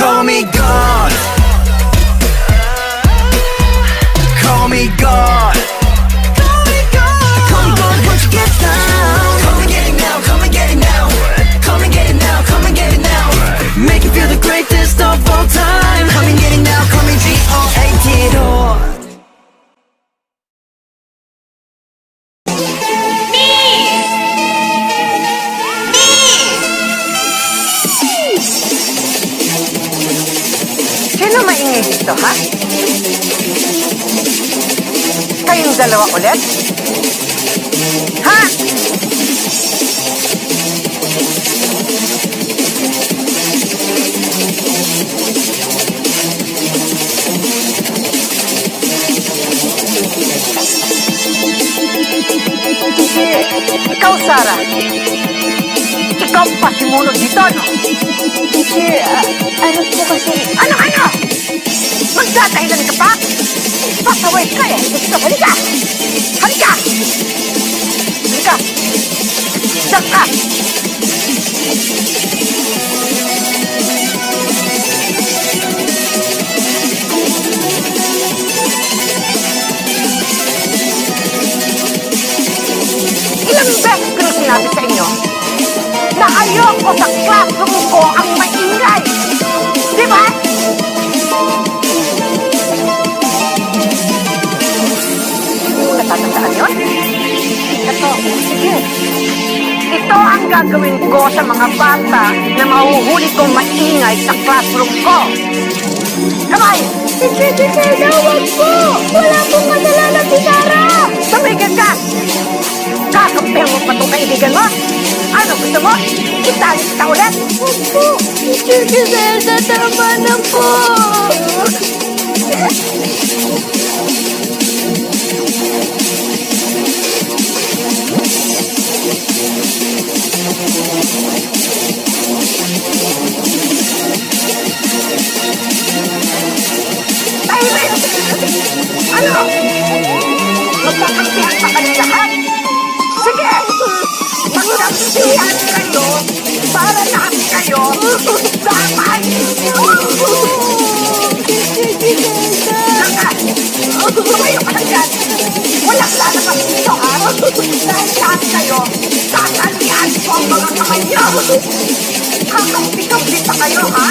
Call me God. Call me God. Call me God. Call me God, won't you get down? Come and get it now, come and get it now. Come and get it now, come and get it now. Make you feel the greatest of all time. Come and get it now, call me G-O-A-T-O. Sino maingay dito, ha? Kayong dalawa ulit? Ha? Ikaw, Sarah. Ikaw pa simunod dito, no? Teacher, ano po kasi... Ano? Magdadahilan ka pa? Pasaway ka eh. Dito, halika! Halika! Halika! Diyan ka! Ilang beses ko na sinabi sa inyo na ayoko sa classroom ko ang maingay. Di ba? Natatandaan yun? Ito, sige. Ito ang gagawin ko sa mga bata na mahuhuli kong maingay sa classroom ko. Kamay! Teacher, wag po! Wala pong kasalanan si Sarah! Tumigil ka! Kakampihan mo pa itong kaibigan mo? Ano gusto mo? Itali kita ulit? Wag po! Teacher Griselda, tama na po! Tahimik! Ano? Magkakampihan pa kayo lahat? Sige! Magkampihan kayo para lahat kayo dapat! Saka! Tumayo ka na dyan! Walang lalabas dito, ha? Dahil lahat kayo, tatalian ko ang mga kamay niyo! Kakampi-kampi pa kayo, ha?